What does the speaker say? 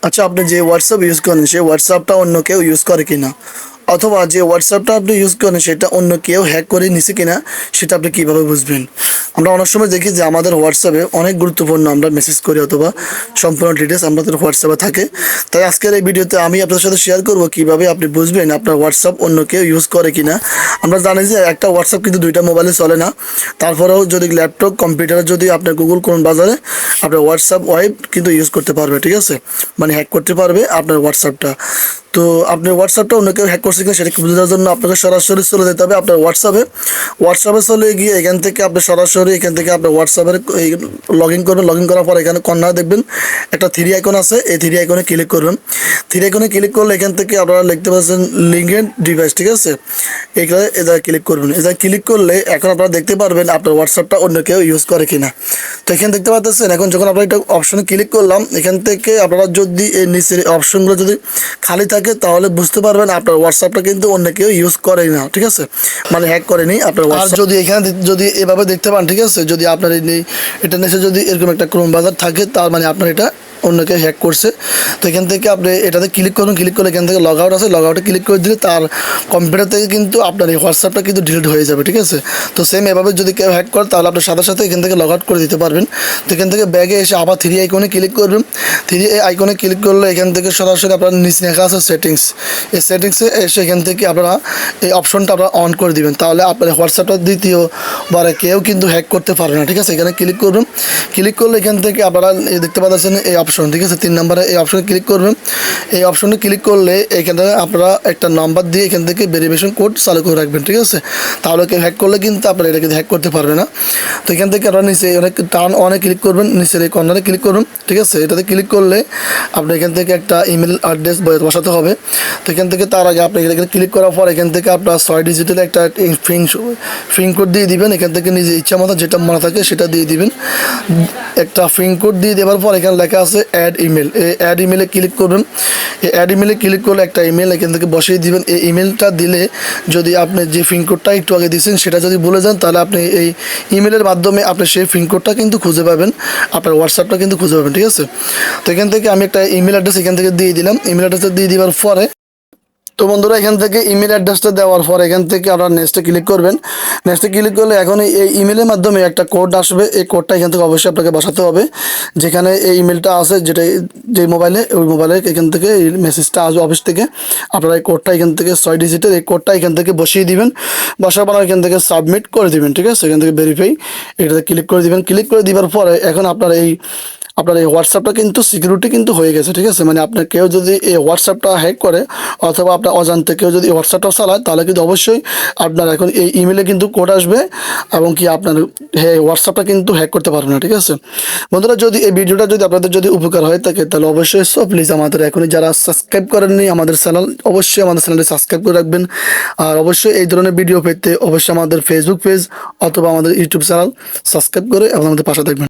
আচ্ছা, আপনি যে হোয়াটসঅ্যাপ ইউজ করেন সেই হোয়াটসঅ্যাপটা অন্য কেউ ইউজ করে কিনা, অথবা যে হোয়াটসঅ্যাপটা আপনি ইউজ করেন সেটা অন্য কেউ হ্যাক করে নিছে কিনা সেটা আপনি কীভাবে বুঝবেন? আমরা অনেক সময় দেখি যে আমাদের হোয়াটসঅ্যাপে অনেক গুরুত্বপূর্ণ আমরা মেসেজ করি অথবা সম্পূর্ণ ডিটেলস আমাদের হোয়াটসঅ্যাপে থাকে। তাই আজকের এই ভিডিওতে আমি আপনাদের সাথে শেয়ার করব কিভাবে আপনি বুঝবেন আপনার হোয়াটসঅ্যাপ অন্য কেউ ইউজ করে কিনা। আমরা জানি যে একটা হোয়াটসঅ্যাপ কিন্তু দুইটা মোবাইলে চলে না। তারপরেও যদি ল্যাপটপ কম্পিউটারে যদি আপনার গুগল ক্রোম বাজারে আপনার হোয়াটসঅ্যাপ ওয়াইপ কিন্তু ইউজ করতে পারবে, ঠিক আছে, মানে হ্যাক করতে পারবে আপনার হোয়াটসঅ্যাপটা। তো আপনার হোয়াটসঅ্যাপটা অন্য কেউ হ্যাক করছে কিনা সেটা বোঝার জন্য আপনাকে সরাসরি চলে যেতে হবে আপনার হোয়াটসঅ্যাপে চলে গিয়ে এখান থেকে আপনি সরাসরি এখান থেকে আপনার হোয়াটসঅ্যাপের লগ ইন করবেন। লগ ইন করার পর এখানে কর্নার দেখবেন একটা থ্রি আইকন আছে, এই থ্রি আইকনে ক্লিক করবেন। থ্রি আইকনে ক্লিক করলে এখান থেকে আপনারা লিখতে পাচ্ছেন লিঙ্কেড ডিভাইস, ঠিক আছে, এখানে এটা ক্লিক করবেন। এটা ক্লিক করলে এখন আপনারা দেখতে পারবেন আপনার হোয়াটসঅ্যাপটা অন্য কেউ ইউজ করে কিনা। তো এখানে দেখতে পাচ্ছেন এখন যখন আমরা এটা অপশনে ক্লিক করলাম, এখান থেকে আপনারা যদি এই নিচের অপশনগুলো যদি খালি থাকে তাহলে বুঝতে পারবেন আপনার হোয়াটসঅ্যাপটা কিন্তু অন্য কেউ ইউজ করে না, ঠিক আছে, মানে হ্যাক করেনি আপনার। আর যদি এখানে যদি এভাবে দেখতে পান, ঠিক আছে, যদি আপনার এটা নিচে যদি এরকম একটা ক্রোম ব্রাউজার থাকে তার মানে আপনার এটা অন্য কেউ হ্যাক করছে। তো এখান থেকে আপনি এটাতে ক্লিক করুন, ক্লিক করলে এখান থেকে লগ আউট আছে, লগ আউটে ক্লিক করে দিলে তার কম্পিউটার থেকে কিন্তু আপনার এই হোয়াটসঅ্যাপটা কিন্তু ডিলিট হয়ে যাবে, ঠিক আছে। তো সেম এভাবে যদি কেউ হ্যাক করে তাহলে আপনার সাথে সাথে এখান থেকে লগ আউট করে দিতে পারবেন। তো এখান থেকে ব্যাগে এসে আবার থ্রি আইকনে ক্লিক করবেন। থ্রি আইকনে ক্লিক করলে এখান থেকে সরাসরি আপনার নিচে লেখা আছে সেটিংস, এই সেটিংসে এসে এখান থেকে আপনারা এই অপশনটা আপনারা অন করে দিবেন, তাহলে আপনার হোয়াটসঅ্যাপটা দ্বিতীয়বারে কেউ কিন্তু হ্যাক করতে পারবে না, ঠিক আছে। এখানে ক্লিক করবেন, ক্লিক করলে এখান থেকে আপনারা দেখতে পাচ্ছেন এই অপশন, ঠিক আছে, 3 নম্বরে এই অপশনে ক্লিক করবেন। এই অপশনে ক্লিক করলে এখানে আপনারা একটা নাম্বার দিয়ে এখান থেকে ভেরিফিকেশন কোড চালু করে রাখবেন, ঠিক আছে, তাহলে কেউ হ্যাক করলে কিন্তু আপনারা এটাকে হ্যাক করতে পারবে না। তো এখান থেকে আপনারা নিচে অনেক টার্ন অনে ক্লিক করবেন, নিচের এই কর্নারে ক্লিক করুন, ঠিক আছে। এটাতে ক্লিক করলে আপনি এখান থেকে একটা ইমেল অ্যাড্রেস বসাতে হবে। তো এখান থেকে তার আগে আপনি এখানে ক্লিক করার পর এখান থেকে আপনার 6 ডিজিটের একটা ফিং কোড দিয়ে দিবেন। এখান থেকে নিজে ইচ্ছা মতো যেটা মনে থাকে সেটা দিয়ে দিবেন। একটা ফিং কোড দিয়ে দেওয়ার পর এখানে লেখা আছে অ্যাড ইমেল, এই অ্যাড ইমেলে ক্লিক করবেন। এই অ্যাড ইমেলে ক্লিক করলে একটা ইমেল এখান থেকে বসিয়ে দিবেন। এই ইমেলটা দিলে যদি আপনি যে ফিং কোডটা একটু আগে দিয়েছেন সেটা যদি ভুলে যান তাহলে আপনি এই ইমেলের মাধ্যমে আপনি সেই ফিং কোডটা কিন্তু খুঁজে পাবেন, আপনার হোয়াটসঅ্যাপটা কিন্তু খুঁজে পাবেন, ঠিক আছে। তো এখান থেকে আমি একটা ইমেল অ্যাড্রেস এখান থেকে দিয়ে দিলাম। ইমেল অ্যাড্রেসটা দিয়ে দেওয়ার পরে তো বন্ধুরা এখান থেকে ইমেল অ্যাড্রেসটা দেওয়ার পর এখান থেকে আপনারা নেক্সটে ক্লিক করবেন। নেক্সটে ক্লিক করলে এখন এই ইমেলের মাধ্যমে একটা কোড আসবে, এই কোডটা এখান থেকে অবশ্যই আপনাকে বসাতে হবে। যেখানে এই ইমেলটা আছে যেটা যে মোবাইলে, ওই মোবাইলে এখান থেকে এই মেসেজটা আসবে অফিস থেকে। আপনারা এই কোডটা এখান থেকে 6 ডিজিটের এই কোডটা এখান থেকে বসিয়ে দিবেন। বসার পর এখান থেকে সাবমিট করে দিবেন, ঠিক আছে। এখান থেকে ভেরিফাই এটাতে ক্লিক করে দিবেন। ক্লিক করে দেওয়ার পরে এখন আপনার এই হোয়াটসঅ্যাপটা কিন্তু সিকিউরিটি কিন্তু হয়ে গেছে, ঠিক আছে। মানে আপনার কেউ যদি এই হোয়াটসঅ্যাপটা হ্যাক করে অথবা আপনার অজান্তে কেউ যদি হোয়াটসঅ্যাপটা চালায় তাহলে কিন্তু অবশ্যই আপনার এখন এই ইমেলে কিন্তু কোড আসবে এবং কি আপনার হোয়াটসঅ্যাপটা কিন্তু হ্যাক করতে পারবে না, ঠিক আছে। বন্ধুরা যদি এই ভিডিওটা যদি আপনাদের যদি উপকার হয়ে থাকে তাহলে অবশ্যই প্লিজ আমাদের এখনই যারা সাবস্ক্রাইব করেননি আমাদের চ্যানেল, অবশ্যই আমাদের চ্যানেলটি সাবস্ক্রাইব করে রাখবেন। আর অবশ্যই এই ধরনের ভিডিও পেতে অবশ্যই আমাদের ফেসবুক পেজ অথবা আমাদের ইউটিউব চ্যানেল সাবস্ক্রাইব করে এবং আমাদের পাশে থাকবেন।